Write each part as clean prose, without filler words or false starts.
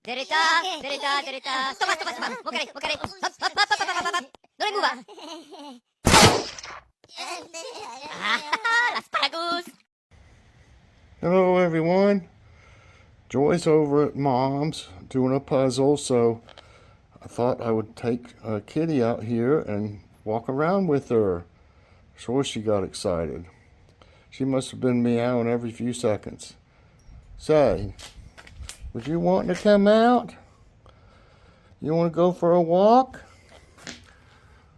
Derita, derita, derita. Stop, stop, stop. Mukare, mukare. Hop, hop, hop, hop, hop, hop. Don't move. Las paragus. Hello everyone. Joy's over at Mom's doing a puzzle, so I thought I would take Kitty out here and walk around with her. Sure, she got excited. She must have been meowing every few seconds. Say, was you wanting to come out? You want to go for a walk?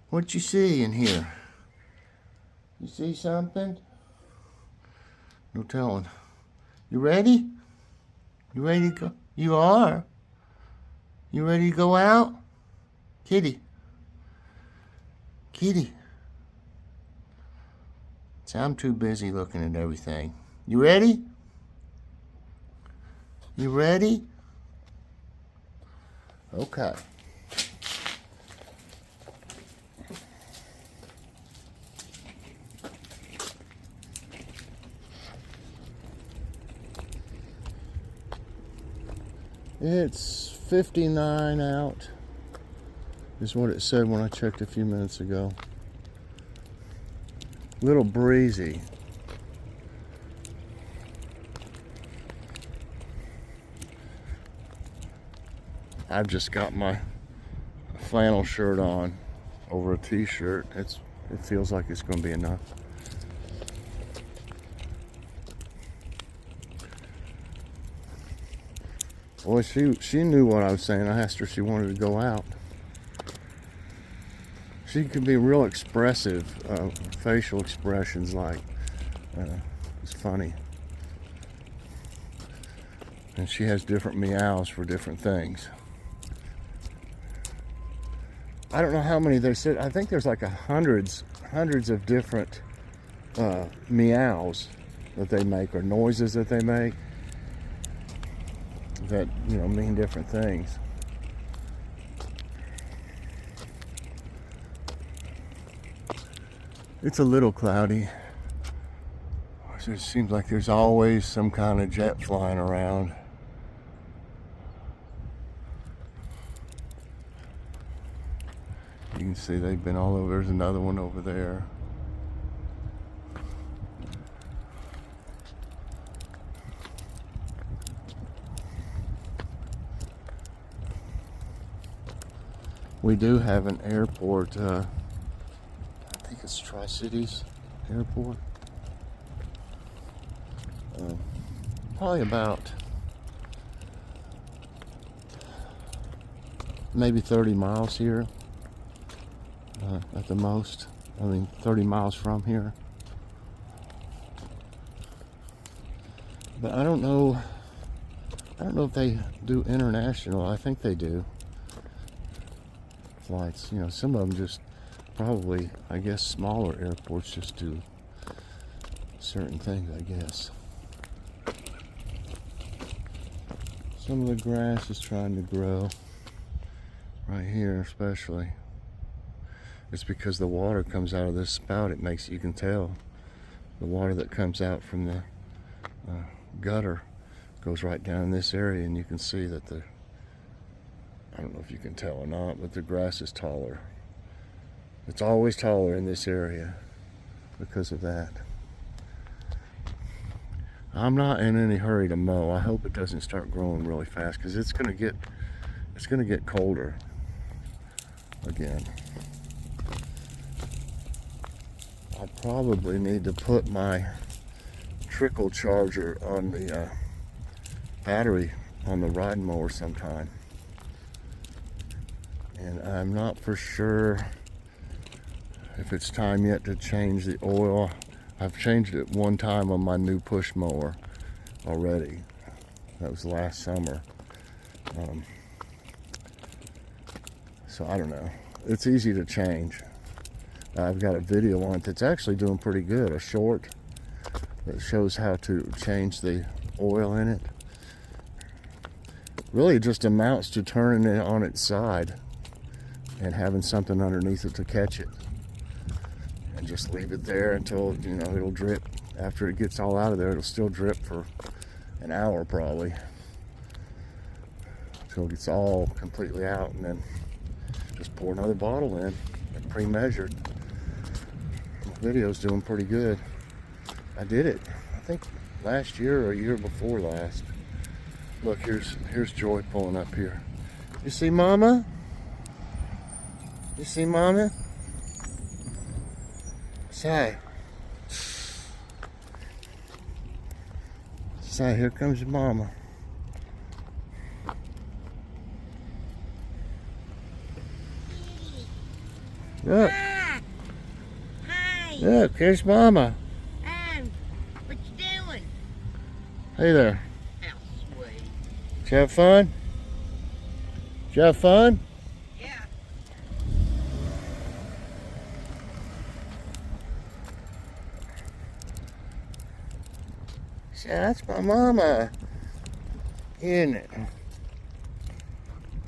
What you see in here? You see something? No telling. You ready? You ready to go? You are? You ready to go out? Kitty. Kitty. So I'm too busy looking at everything. You ready? You ready? Okay. It's 59 out, is what it said when I checked a few minutes ago. Little breezy. I've just got my flannel shirt on over a t-shirt. It feels like it's going to be enough. Boy, she knew what I was saying. I asked her if she wanted to go out. She could be real expressive, facial expressions like, it's funny. And she has different meows for different things. I don't know how many they said. I think there's like hundreds of different meows that they make, or noises that they make, that, you know, mean different things. It's a little cloudy. It seems like there's always some kind of jet flying around. You can see they've been all over. There's another one over there. We do have an airport, I think it's Tri-Cities Airport. Probably about maybe 30 miles here, at the most. I mean, 30 miles from here. But I don't know if they do international. I think they do. Flights, you know, some of them just probably, I guess, smaller airports just do certain things, I guess. Some of the grass is trying to grow right here, especially. It's because the water comes out of this spout. It makes, you can tell the water that comes out from the gutter goes right down in this area, and you can see that the, I don't know if you can tell or not, but the grass is taller. It's always taller in this area because of that. I'm not in any hurry to mow. I hope it doesn't start growing really fast, because it's gonna get colder again. I probably need to put my trickle charger on the battery on the riding mower sometime. And I'm not for sure if it's time yet to change the oil. I've changed it one time on my new push mower already. That was last summer. So I don't know. It's easy to change. I've got a video on it that's actually doing pretty good. A short that shows how to change the oil in it. Really, it just amounts to turning it on its side and having something underneath it to catch it, and just leave it there until, you know, it'll drip. After it gets all out of there, it'll still drip for an hour probably. till it's all completely out, and then just pour another bottle in, and pre-measured. The video's doing pretty good. I did it, I think, last year or a year before last. Look, here's Joy pulling up here. You see Mama? You see Mama? Say. Say, here comes your mama. Look. Hi. Look, here's Mama. What you doing? Hey there. How sweet. Did you have fun? Did you have fun? Yeah. So that's my mama. Isn't it?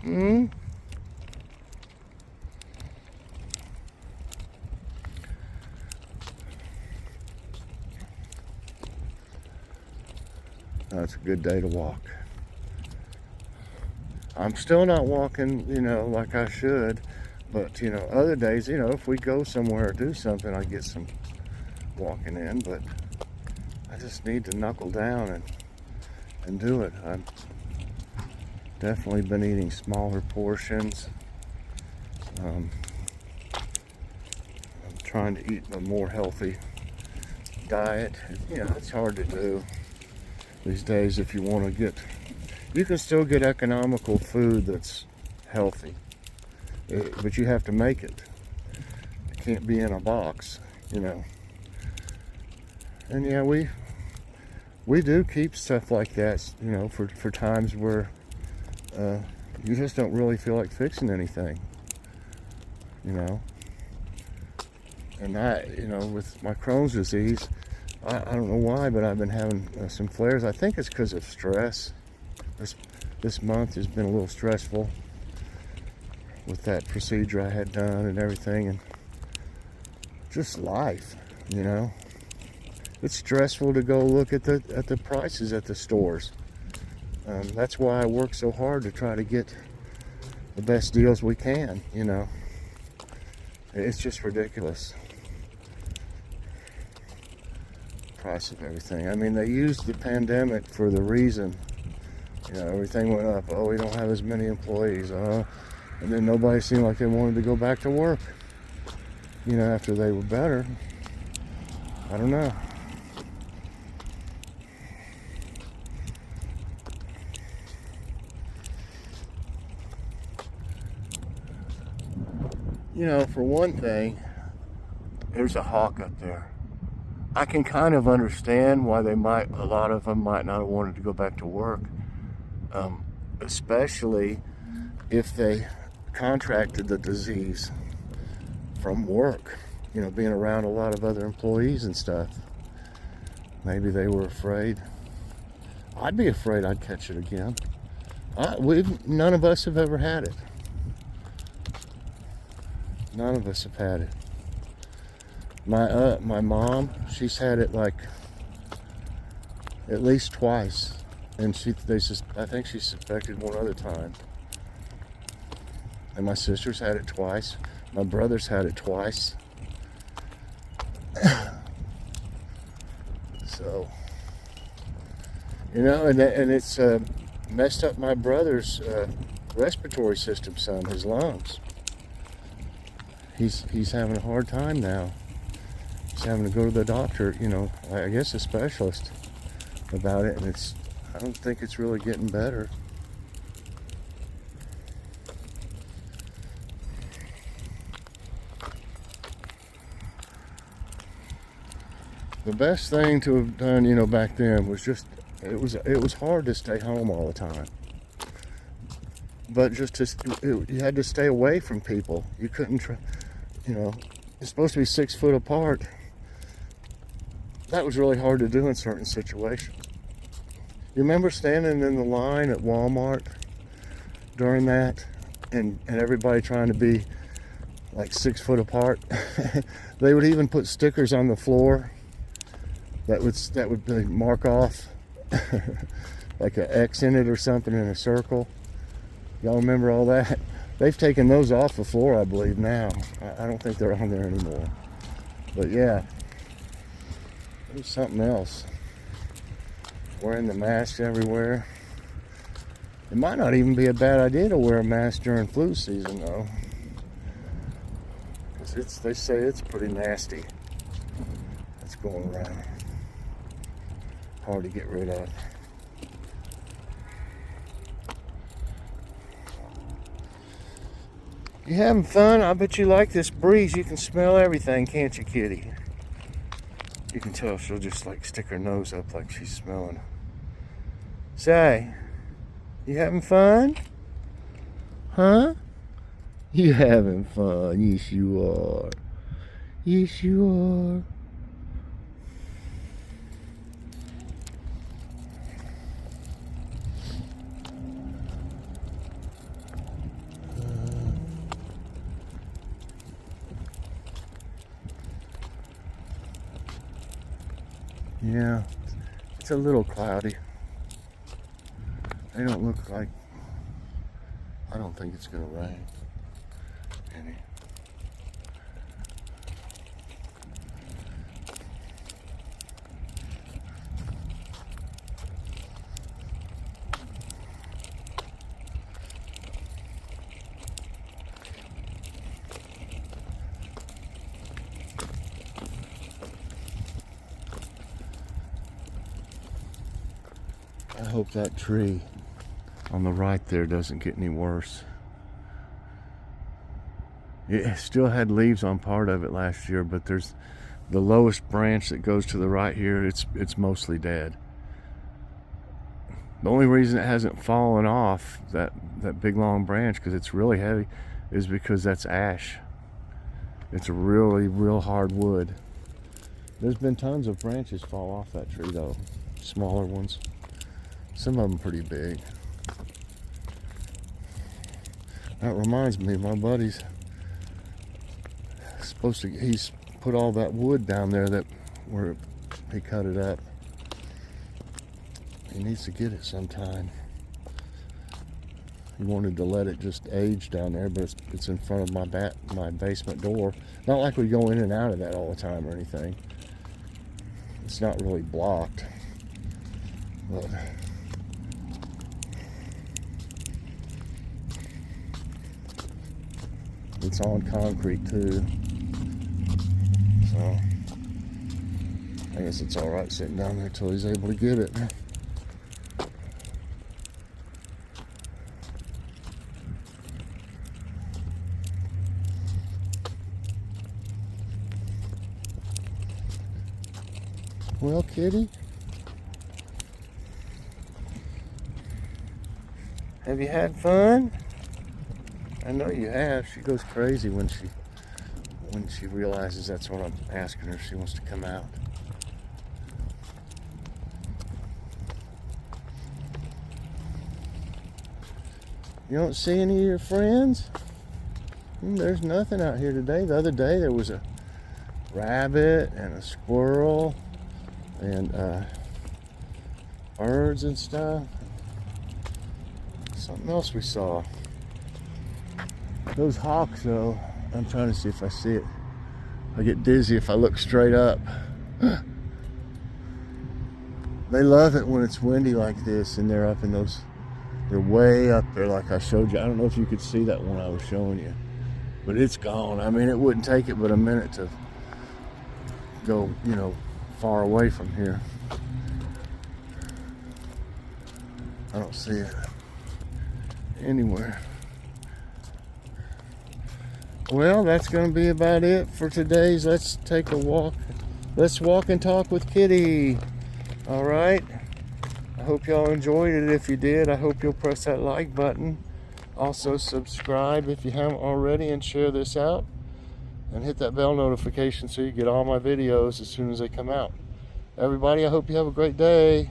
Hmm? That's a good day to walk. I'm still not walking, like I should, but, other days, if we go somewhere or do something, I get some walking in, but I just need to knuckle down and do it. I've definitely been eating smaller portions. I'm trying to eat a more healthy diet. It's hard to do these days if you want to get. You can still get economical food that's healthy, but you have to make it. It can't be in a box, And yeah, we do keep stuff like that, for times where you just don't really feel like fixing anything, And with my Crohn's disease, I don't know why, but I've been having some flares. I think it's because of stress. This month has been a little stressful with that procedure I had done and everything, and just life, It's stressful to go look at the prices at the stores. That's why I work so hard to try to get the best deals we can, It's just ridiculous. Price of everything. I mean, they used the pandemic for the reason, everything went up. Oh, we don't have as many employees. And then nobody seemed like they wanted to go back to work, after they were better. I don't know. For one thing, there's a hawk up there. I can kind of understand why a lot of them might not have wanted to go back to work, especially if they contracted the disease from work, being around a lot of other employees and stuff. Maybe they were afraid. I'd be afraid I'd catch it again. None of us have ever had it. None of us have had it. My mom, she's had it like at least twice, and I think she suspected one other time. And my sister's had it twice. My brother's had it twice. So, and it's messed up my brother's respiratory system some, his lungs. He's having a hard time now. He's having to go to the doctor, I guess a specialist about it, and I don't think it's really getting better. The best thing to have done, back then was just, it was hard to stay home all the time. But you had to stay away from people. You couldn't, you're supposed to be 6 foot apart. That was really hard to do in certain situations. You remember standing in the line at Walmart during that, and everybody trying to be like 6 foot apart? They would even put stickers on the floor that would mark off like an X in it or something in a circle. Y'all remember all that? They've taken those off the floor, I believe, now. I don't think they're on there anymore. But yeah, it was something else. Wearing the masks everywhere. It might not even be a bad idea to wear a mask during flu season, though. Because they say it's pretty nasty. That's going around. Hard to get rid of. You having fun? I bet you like this breeze. You can smell everything, can't you, kitty? You can tell she'll just like stick her nose up like she's smelling. Say, you having fun? Huh? You having fun? Yes, you are. Yes, you are. Yeah, it's a little cloudy. They don't look like, I don't think it's gonna rain any. I hope that tree on the right there doesn't get any worse. It still had leaves on part of it last year, but there's the lowest branch that goes to the right here, it's mostly dead. The only reason it hasn't fallen off, that big long branch, because it's really heavy, is because that's ash. It's a really real hard wood. There's been tons of branches fall off that tree though, smaller ones. Some of them pretty big. That reminds me, my buddy's supposed to, he's put all that wood down there that where he cut it up. He needs to get it sometime. He wanted to let it just age down there, but it's in front of my basement door. Not like we go in and out of that all the time or anything. It's not really blocked, but it's on concrete too, so I guess it's all right sitting down there till he's able to get it. Well, kitty, have you had fun? I know you have. She goes crazy when she realizes that's what I'm asking her. She wants to come out. You don't see any of your friends? There's nothing out here today. The other day there was a rabbit and a squirrel and birds and stuff. Something else we saw. Those hawks though, I'm trying to see if I see it. I get dizzy if I look straight up. They love it when it's windy like this and they're up in those, they're way up there like I showed you. I don't know if you could see that one I was showing you, but it's gone. I mean, it wouldn't take it but a minute to go, you know, far away from here. I don't see it anywhere. Well, that's going to be about it for today's Let's Take a Walk. Let's Walk and Talk with Kitty. All right. I hope y'all enjoyed it. If you did, I hope you'll press that like button. Also subscribe if you haven't already and share this out. And hit that bell notification so you get all my videos as soon as they come out. Everybody, I hope you have a great day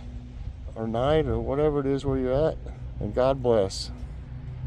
or night or whatever it is where you're at. And God bless.